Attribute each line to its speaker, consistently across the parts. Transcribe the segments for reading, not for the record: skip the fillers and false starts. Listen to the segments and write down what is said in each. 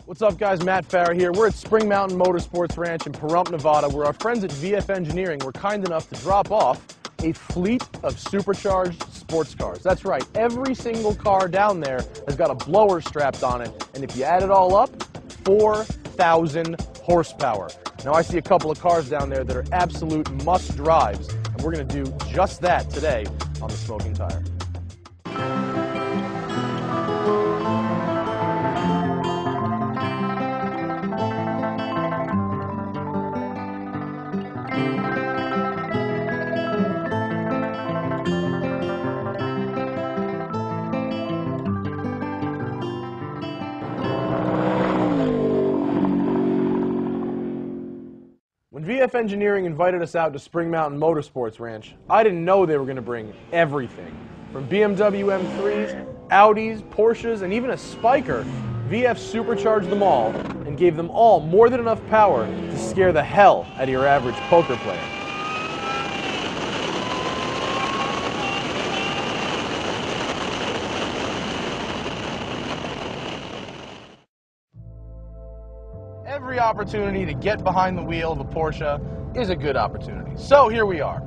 Speaker 1: What's up guys, Matt Farah here. We're at Spring Mountain Motorsports Ranch in Pahrump, Nevada, where our friends at VF Engineering were kind enough to drop off a fleet of supercharged sports cars. That's right, every single car down there has got a blower strapped on it, and if you add it all up, 4,000 horsepower. Now I see a couple of cars down there that are absolute must-drives, and we're going to do just that today on the Smoking Tire. When VF Engineering invited us out to Spring Mountain Motorsports Ranch, I didn't know they were going to bring everything. From BMW M3s, Audis, Porsches, and even a Spiker, VF supercharged them all and gave them all more than enough power to scare the hell out of your average poker player. Every opportunity to get behind the wheel of a Porsche is a good opportunity. So here we are.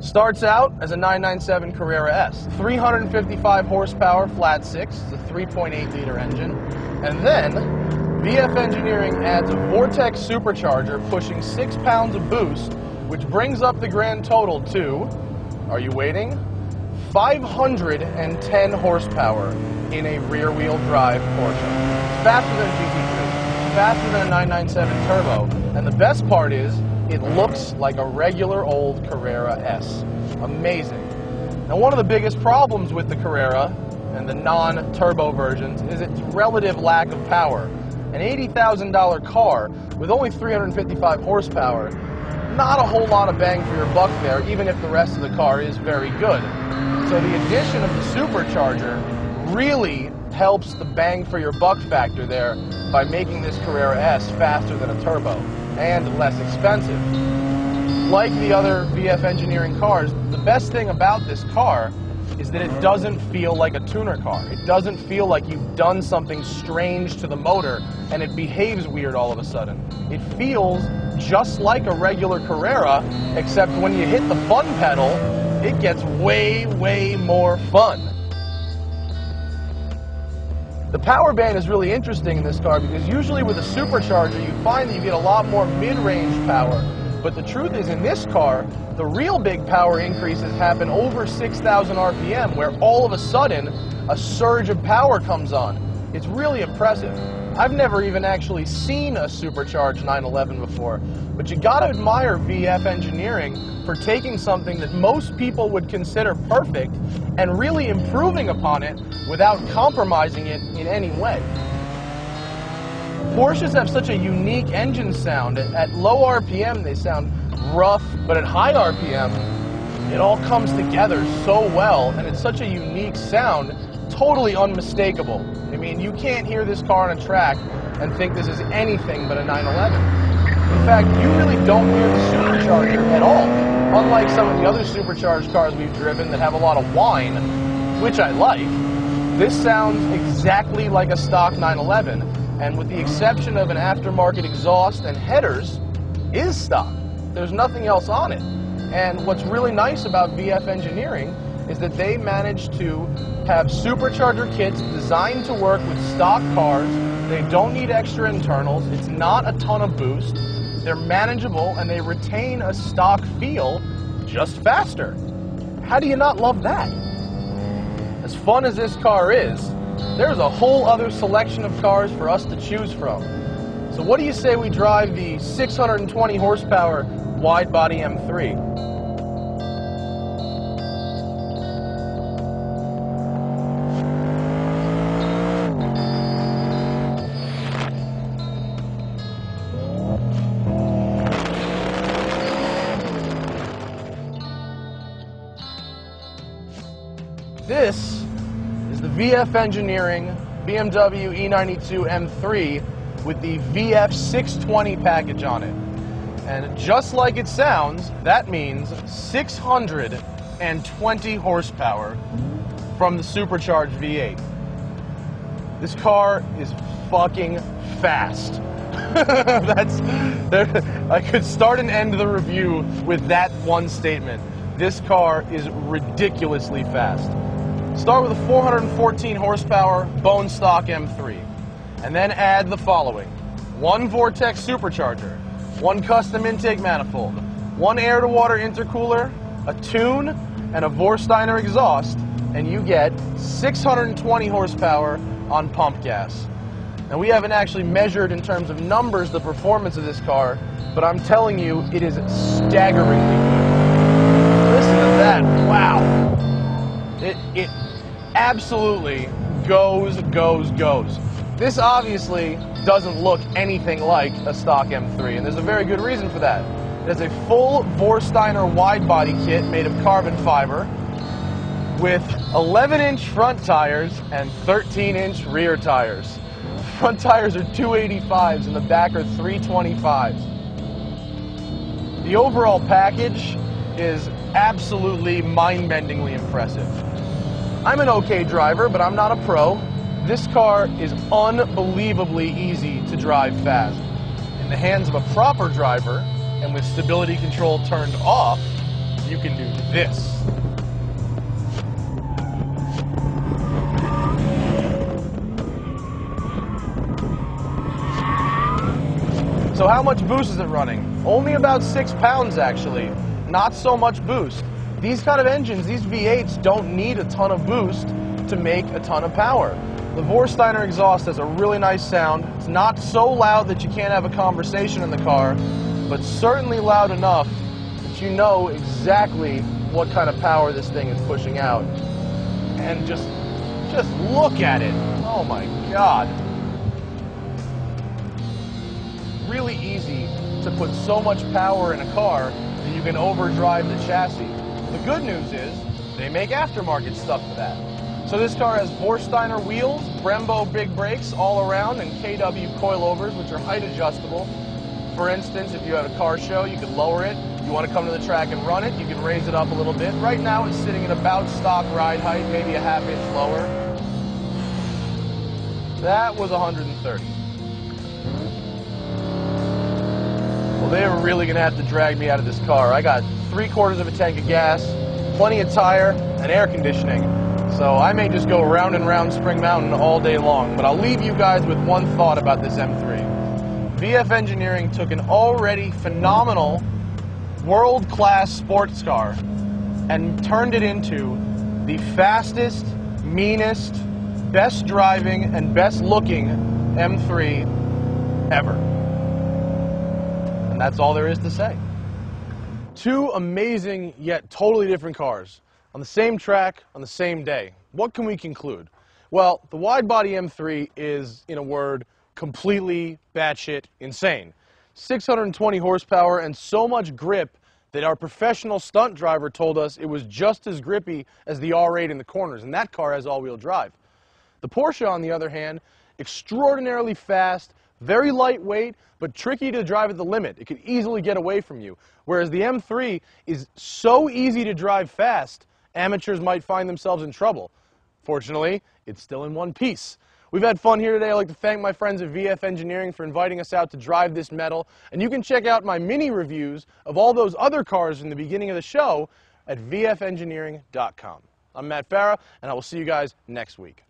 Speaker 1: Starts out as a 997 Carrera S. 355 horsepower, flat six, it's a 3.8 liter engine. And then VF Engineering adds a Vortech supercharger pushing 6 pounds of boost, which brings up the grand total to, are you waiting? 510 horsepower in a rear wheel drive Porsche. It's faster than GT3. Faster than a 997 turbo, and the best part is it looks like a regular old Carrera S. Amazing. Now, one of the biggest problems with the Carrera and the non-turbo versions is its relative lack of power. An $80,000 car with only 355 horsepower, not a whole lot of bang for your buck there, even if the rest of the car is very good. So the addition of the supercharger really helps the bang for your buck factor there by making this Carrera S faster than a turbo and less expensive. Like the other VF Engineering cars, the best thing about this car is that it doesn't feel like a tuner car. It doesn't feel like you've done something strange to the motor and it behaves weird all of a sudden. It feels just like a regular Carrera, except when you hit the fun pedal, it gets way, way more fun. The power band is really interesting in this car because usually with a supercharger you find that you get a lot more mid-range power, but the truth is in this car the real big power increases happen over 6,000 RPM, where all of a sudden a surge of power comes on. It's really impressive. I've never even actually seen a supercharged 911 before, but you gotta admire VF Engineering for taking something that most people would consider perfect and really improving upon it without compromising it in any way. Porsches have such a unique engine sound. At low RPM they sound rough, but at high RPM it all comes together so well, and it's such a unique sound, totally unmistakable. I mean, you can't hear this car on a track and think this is anything but a 911. In fact, you really don't hear the supercharger at all. Unlike some of the other supercharged cars we've driven that have a lot of whine, which I like, this sounds exactly like a stock 911, and with the exception of an aftermarket exhaust and headers, is stock. There's nothing else on it. And what's really nice about VF Engineering is that they managed to have supercharger kits designed to work with stock cars. They don't need extra internals. It's not a ton of boost. They're manageable and they retain a stock feel, just faster. How do you not love that? As fun as this car is, there's a whole other selection of cars for us to choose from. So what do you say we drive the 620 horsepower wide-body M3? This is the VF Engineering BMW E92 M3 with the VF 620 package on it. And just like it sounds, that means 620 horsepower from the supercharged V8. This car is fucking fast. I could start and end the review with that one statement. This car is ridiculously fast. Start with a 414 horsepower bone stock M3, and then add the following: one Vortech supercharger, one custom intake manifold, one air-to-water intercooler, a tune, and a Vorsteiner exhaust, and you get 620 horsepower on pump gas. Now, we haven't actually measured in terms of numbers the performance of this car, but I'm telling you, it is staggeringly good. Listen to that. Wow. It absolutely goes. This obviously doesn't look anything like a stock M3, and there's a very good reason for that. It has a full Vorsteiner wide body kit made of carbon fiber with 11-inch front tires and 13-inch rear tires. Front tires are 285s and the back are 325s. The overall package is absolutely mind-bendingly impressive. I'm an okay driver, but I'm not a pro. This car is unbelievably easy to drive fast. In the hands of a proper driver, and with stability control turned off, you can do this. So how much boost is it running? Only about 6 pounds, actually. Not so much boost. These kind of engines, these V8s, don't need a ton of boost to make a ton of power. The Vorsteiner exhaust has a really nice sound. It's not so loud that you can't have a conversation in the car, but certainly loud enough that you know exactly what kind of power this thing is pushing out. And just look at it. Oh my God. Really easy to put so much power in a car that you can overdrive the chassis. The good news is they make aftermarket stuff for that. So this car has Vorsteiner wheels, Brembo big brakes all around, and KW coilovers, which are height adjustable. For instance, if you have a car show, you can lower it. You want to come to the track and run it, you can raise it up a little bit. Right now it's sitting at about stock ride height, maybe a half-inch lower. That was 130. Well, they are really going to have to drag me out of this car. I got 3/4 of a tank of gas, plenty of tire, and air conditioning. So I may just go round and round Spring Mountain all day long. But I'll leave you guys with one thought about this M3. VF Engineering took an already phenomenal, world-class sports car and turned it into the fastest, meanest, best driving, and best looking M3 ever. And that's all there is to say. Two amazing yet totally different cars on the same track on the same day. What can we conclude? Well, the wide-body M3 is, in a word, completely batshit insane. 620 horsepower and so much grip that our professional stunt driver told us it was just as grippy as the R8 in the corners, and that car has all-wheel drive. The Porsche, on the other hand, extraordinarily fast, very lightweight, but tricky to drive at the limit. It could easily get away from you. Whereas the M3 is so easy to drive fast, amateurs might find themselves in trouble. Fortunately, it's still in one piece. We've had fun here today. I'd like to thank my friends at VF Engineering for inviting us out to drive this metal. And you can check out my mini reviews of all those other cars in the beginning of the show at vfengineering.com. I'm Matt Farah, and I will see you guys next week.